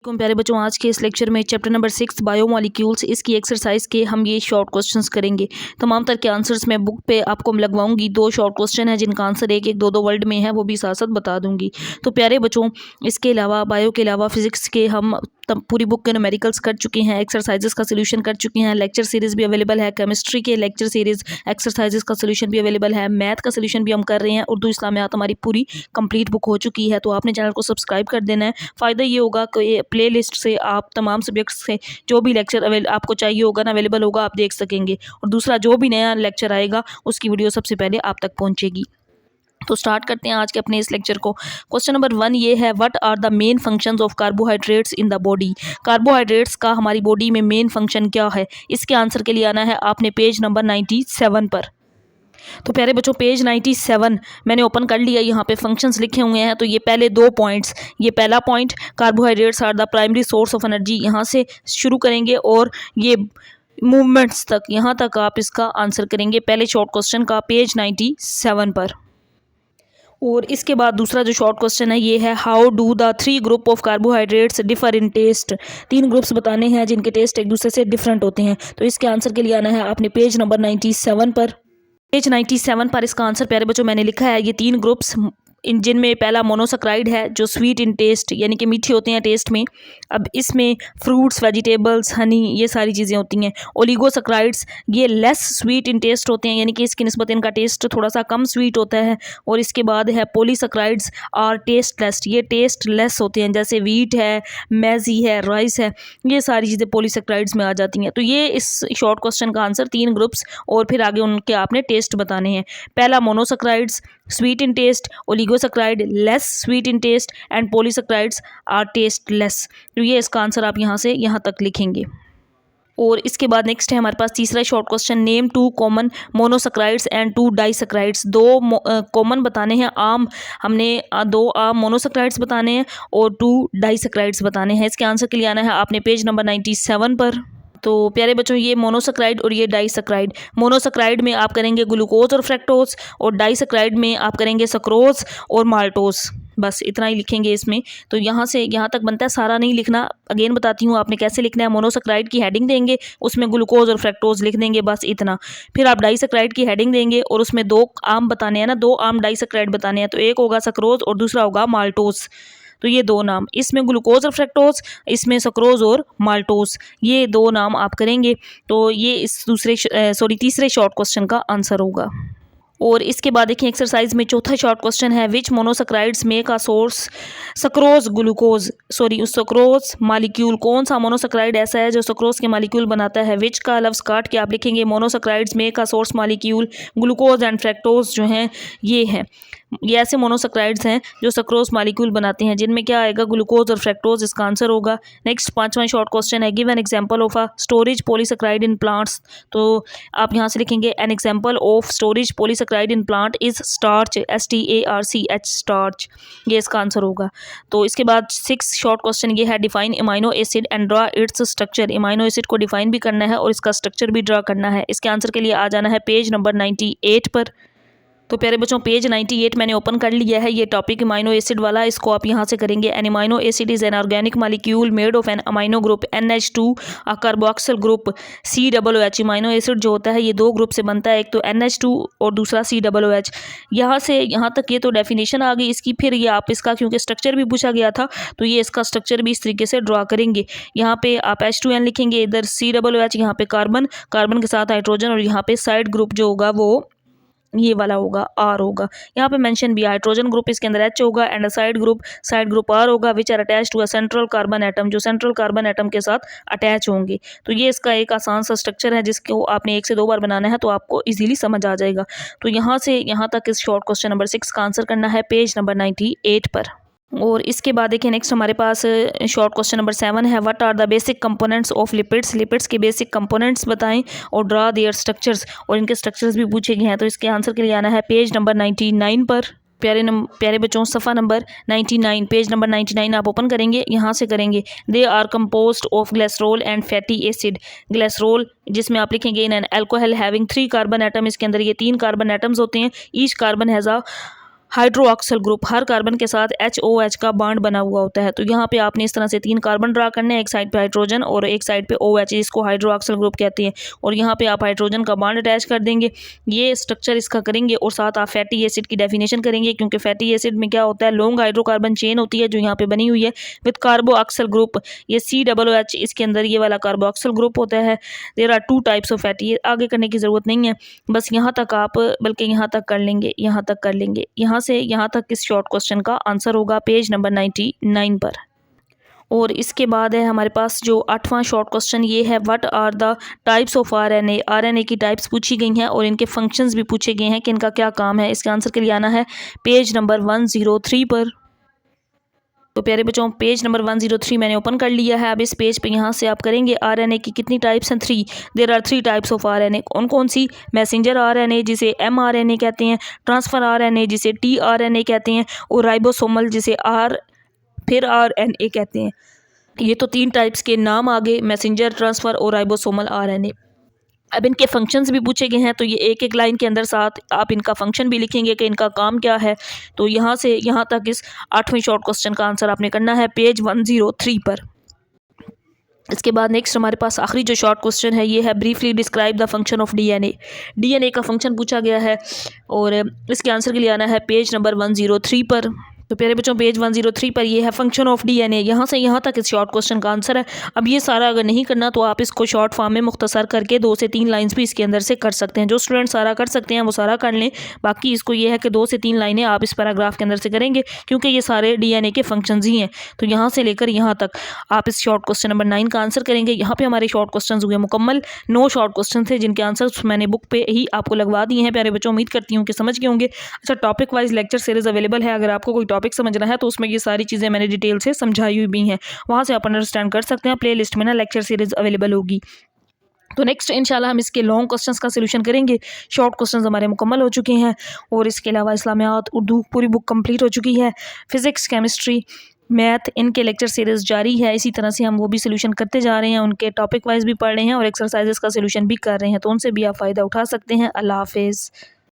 प्यारे बच्चों, आज के इस लेक्चर में चैप्टर नंबर 6 बायोमॉलिक्यूल्स इसकी एक्सरसाइज के हम ये शॉर्ट क्वेश्चंस करेंगे। तमाम तरह के आंसर्स मैं बुक पे आपको लगवाऊंगी। 2 शॉर्ट क्वेश्चन है जिनका आंसर एक एक 2 वर्ड में है, वो भी साथ साथ बता दूंगी। तो प्यारे बच्चों, इसके अलावा बायो के अलावा फिजिक्स के हम तब पूरी बुक के न्यूमेरिकल्स कर चुके हैं, एक्सरसाइजेस का सोल्यूशन कर चुके हैं, लेक्चर सीरीज भी अवेलेबल है, केमिस्ट्री के लेक्चर सीरीज एक्सरसाइजेस का सोल्यूशन भी अवेलेबल है, मैथ का सोल्यूशन भी हम कर रहे हैं। उर्दू इस्लामियात हमारी पूरी कंप्लीट बुक हो चुकी है। तो आपने चैनल को सब्सक्राइब कर देना है। फ़ायदा ये होगा कि प्ले लिस्ट से आप तमाम सब्जेक्ट्स से जो भी लेक्चर आपको चाहिए होगा ना, अवेलेबल होगा, आप देख सकेंगे। और दूसरा, जो भी नया लेक्चर आएगा उसकी वीडियो सबसे पहले आप तक पहुँचेगी। तो स्टार्ट करते हैं आज के अपने इस लेक्चर को। क्वेश्चन नंबर 1 ये है, what are the main functions of carbohydrates in the body. Carbohydrates का हमारी बॉडी में मेन फंक्शन क्या है। इसके आंसर के लिए आना है आपने पेज नंबर 97 पर। तो प्यारे बच्चों, पेज 97 मैंने ओपन कर लिया। यहाँ पे फंक्शंस लिखे हुए हैं। तो ये पहले 2 पॉइंट्स, ये पहला point, carbohydrates are the primary source of energy, यहाँ से शुरू करेंगे और ये मूवमेंट्स तक, यहाँ तक आप इसका आंसर करेंगे पहले शॉर्ट क्वेश्चन का पेज 97 पर। और इसके बाद दूसरा जो शॉर्ट क्वेश्चन है ये है, how do the 3 group of carbohydrates differ in taste. 3 groups बताने हैं जिनके टेस्ट एक दूसरे से डिफरेंट होते हैं। तो इसके आंसर के लिए आना है आपने पेज नंबर 97 पर। पेज 97 पर इसका आंसर प्यारे बच्चों मैंने लिखा है, ये 3 ग्रुप्स इन जिनमें पहला मोनोसैकेराइड है जो स्वीट इन टेस्ट, यानी कि मीठे होते हैं टेस्ट में। अब इसमें फ्रूट्स, वेजिटेबल्स, हनी, ये सारी चीज़ें होती हैं। ओलिगोसैकेराइड्स ये लेस स्वीट इन टेस्ट होते हैं, यानी कि इसकी निस्बत इनका टेस्ट थोड़ा सा कम स्वीट होता है। और इसके बाद है पॉलीसैकेराइड्स आर टेस्टलेस, ये टेस्ट लेस होते हैं, जैसे वीट है, मैज़ी है, राइस है, ये सारी चीज़ें पॉलीसैकेराइड्स में आ जाती हैं। तो ये इस शॉर्ट क्वेश्चन का आंसर 3 ग्रुप्स और फिर आगे उनके आपने टेस्ट बताने हैं। पहला monosaccharides sweet in taste, oligosaccharide less sweet in taste and polysaccharides are tasteless. तो ये इसका आंसर आप यहाँ से यहाँ तक लिखेंगे। और इसके बाद नेक्स्ट है हमारे पास तीसरा short question, name 2 common monosaccharides and 2 disaccharides. 2 common बताने हैं आम, हमने 2 आम मोनोसैकेराइड्स बताने हैं और 2 डाइसैकेराइड्स बताने हैं। इसके आंसर के लिए आना है आपने पेज नंबर 97 पर। तो प्यारे बच्चों, ये मोनोसैकेराइड और ये डाइसैकेराइड। मोनोसैकेराइड में आप करेंगे ग्लूकोज और फ्रैक्टोज, और डाइसैकेराइड में आप करेंगे सक्रोज और माल्टोज। बस इतना ही लिखेंगे इसमें। तो यहाँ से यहाँ तक बनता है, सारा नहीं लिखना। अगेन बताती हूँ आपने कैसे लिखना है। मोनोसैकेराइड की हेडिंग देंगे, उसमें ग्लूकोज और फ्रैक्टोज लिख देंगे, बस इतना। फिर आप डाइसैकेराइड की हेडिंग देंगे और उसमें 2 आम बताने हैं ना, 2 आम डाइसैकेराइड बताने हैं। तो एक होगा सक्रोज और दूसरा होगा माल्टोज। तो ये 2 नाम, इसमें ग्लूकोज और फ्रैक्टोज, इसमें सक्रोज और माल्टोज, ये 2 नाम आप करेंगे। तो ये इस तीसरे शॉर्ट क्वेश्चन का आंसर होगा। और इसके बाद देखिए एक्सरसाइज में चौथा शॉर्ट क्वेश्चन है, which monosaccharides make a source sucrose glucose उस सक्रोज मालिक्यूल, कौन सा मोनोसैकेराइड ऐसा है जो सक्रोज के मालिक्यूल बनाता है। विच का लफ्ज़ काट के आप लिखेंगे monosaccharides make a source molecule glucose and fructose, जो हैं ये हैं, ये ऐसे मोनोसैकेराइड्स हैं जो सक्रोज मालिक्यूल बनाते हैं, जिनमें क्या आएगा, ग्लूकोज और फ्रैक्टोज, इसका आंसर होगा। नेक्स्ट 5वां शॉर्ट क्वेश्चन है, give an example of a storage polysaccharide in plants. तो आप यहाँ से लिखेंगे an example of storage polysaccharide in plant is starch, STARCH, starch, ये इसका आंसर होगा। तो इसके बाद 6 शॉर्ट क्वेश्चन ये है, define amino acid and draw its structure. Amino acid को डिफाइन भी करना है और इसका स्ट्रक्चर भी ड्रा करना है। इसके आंसर के लिए आ जाना है पेज नंबर 98 पर। तो प्यारे बच्चों, पेज 98 मैंने ओपन कर लिया है। ये टॉपिक अमाइनो एसिड वाला, इसको आप यहाँ से करेंगे। An amino acid is an organic molecule made of an amino group NH2 a carboxyl group COOH। Amino acid जो होता है ये 2 ग्रुप से बनता है, एक तो NH2 और दूसरा COOH। यहाँ से यहाँ तक ये तो डेफिनेशन आ गई इसकी। फिर ये आप इसका, क्योंकि स्ट्रक्चर भी पूछा गया था, तो ये इसका स्ट्रक्चर भी इस तरीके से ड्रा करेंगे। यहाँ पे आप H2N लिखेंगे, इधर COOH, यहाँ पे कार्बन के साथ हाइड्रोजन, और यहाँ पे साइड ग्रुप जो होगा वो ये वाला होगा, R होगा। यहाँ पे मेंशन भी हाइड्रोजन ग्रुप, इसके अंदर H होगा, एंड साइड ग्रुप R होगा, which are attach to a central carbon atom, जो सेंट्रल कार्बन एटम के साथ अटैच होंगे। तो ये इसका एक आसान सा स्ट्रक्चर है जिसको आपने 1 से 2 बार बनाना है, तो आपको इजीली समझ आ जाएगा। तो यहाँ से यहाँ तक इस शॉर्ट क्वेश्चन नंबर 6 का आंसर करना है पेज नंबर 98 पर। और इसके बाद देखिए नेक्स्ट हमारे पास शॉर्ट क्वेश्चन नंबर 7 है, what are the basic components of lipids. Lipids के बेसिक कंपोनेंट्स बताएं और ड्रा देयर स्ट्रक्चर्स, और इनके स्ट्रक्चर्स भी पूछे गए हैं। तो इसके आंसर के लिए आना है पेज नंबर 99 पर। प्यारे बच्चों, सफ़ा नंबर 99, पेज नंबर 99 आप ओपन करेंगे, यहाँ से करेंगे, they are composed of glycerol and fatty acid. Glycerol जिसमें आप लिखेंगे in an alcohol having 3 carbon atom, इसके अंदर ये 3 कार्बन एटम्स होते हैं। Each carbon has a hydroxyl group, हर कार्बन के साथ HOH का बॉन्ड बना हुआ होता है। तो यहाँ पे आपने इस तरह से 3 कार्बन ड्रा करने हैं, एक साइड पे हाइड्रोजन और एक साइड पे OH, जिसको हाइड्रोक्सिल ग्रुप कहते हैं। और यहाँ पे आप हाइड्रोजन का बॉन्ड अटैच कर देंगे, ये स्ट्रक्चर इसका करेंगे और साथ आप फैटी एसिड की डेफिनेशन करेंगे, क्योंकि फैटी एसिड में क्या होता है, लॉन्ग हाइड्रोकार्बन चेन होती है जो यहाँ पे बनी हुई है विद कार्बोक्सिल ग्रुप, ये COOH, इसके अंदर ये वाला कार्बोक्सिल ग्रुप होता है। There are 2 types of fatty, आगे करने की ज़रूरत नहीं है, बस यहाँ तक आप बल्कि यहाँ तक कर लेंगे, यहाँ तक कर लेंगे। यहाँ से यहाँ तक इस शॉर्ट क्वेश्चन का आंसर होगा पेज नंबर 99 पर। और इसके बाद है हमारे पास जो 8वां शॉर्ट क्वेश्चन, ये है what are the types of RNA। RNA की टाइप्स पूछी गई हैं और इनके फंक्शंस भी पूछे गए हैं कि इनका क्या काम है। इसके आंसर के लिए आना है पेज नंबर 103 पर। तो प्यारे बच्चों, पेज नंबर 103 मैंने ओपन कर लिया है। अब इस पेज पे यहाँ से आप करेंगे RNA की कितनी टाइप्स हैं, 3। There are 3 types of RNA। कौन कौन सी? मैसेंजर RNA जिसे mRNA कहते हैं, ट्रांसफ़र RNA जिसे tRNA कहते हैं, और राइबोसोमल जिसे RNA कहते हैं। ये तो 3 टाइप्स के नाम आ गए, मैसेंजर, ट्रांसफ़र और राइबोसोमल RNA। अब इनके फंक्शंस भी पूछे गए हैं, तो ये एक एक लाइन के अंदर साथ आप इनका फंक्शन भी लिखेंगे कि इनका काम क्या है। तो यहाँ से यहाँ तक इस 8वें शॉर्ट क्वेश्चन का आंसर आपने करना है पेज 103 पर। इसके बाद नेक्स्ट हमारे पास आखिरी जो शॉर्ट क्वेश्चन है, ये है briefly describe the function of DNA। DNA का फंक्शन पूछा गया है और इसके आंसर के लिए आना है पेज नंबर 103 पर। तो प्यारे बच्चों, पेज 103 पर ये है फंक्शन ऑफ DNA। यहाँ से यहाँ तक इस शॉर्ट क्वेश्चन का आंसर है। अब ये सारा अगर नहीं करना तो आप इसको शॉर्ट फॉर्म में मुख्तसर करके 2 से 3 लाइंस भी इसके अंदर से कर सकते हैं। जो स्टूडेंट सारा कर सकते हैं वो सारा कर लें, बाकी इसको ये है कि 2 से 3 लाइनें आप इस पैराग्राफ के अंदर से करेंगे, क्योंकि ये सारे DNA के फंक्शंस ही हैं। तो यहाँ से लेकर यहाँ तक आप इस शॉर्ट क्वेश्चन नंबर 9 का आंसर करेंगे। यहाँ पे हमारे शॉर्ट क्वेश्चन हुए मुकम्मल। 9 शॉर्ट क्वेश्चन थे जिनके आंसर मैंने बुक पे ही आपको लगवा दिए हैं। प्यारे बच्चों, उम्मीद करती हूँ कि समझ गए होंगे। अच्छा, topic wise lecture series available है, अगर आपको कोई टॉपिक समझना है तो उसमें ये सारी चीज़ें मैंने डिटेल से समझाई हुई भी हैं, वहाँ से आप अंडरस्टैंड कर सकते हैं। प्ले लिस्ट में ना लेक्चर सीरीज़ अवेलेबल होगी। तो नेक्स्ट इंशाल्लाह हम इसके लॉन्ग क्वेश्चंस का सोल्यूशन करेंगे। शॉर्ट क्वेश्चंस हमारे मुकम्मल हो चुके हैं और इसके अलावा इस्लामियात, उर्दू पूरी बुक कंप्लीट हो चुकी है। फिज़िक्स, केमिस्ट्री, मैथ, इनके लेक्चर सीरीज़ जारी है। इसी तरह से हम वो भी सोल्यूशन करते जा रहे हैं, उनके टॉपिक वाइज भी पढ़ रहे हैं और एक्सरसाइजेस का सोल्यूशन भी कर रहे हैं, तो उनसे भी आप फ़ायदा उठा सकते हैं। अल्लाह हाफिज़।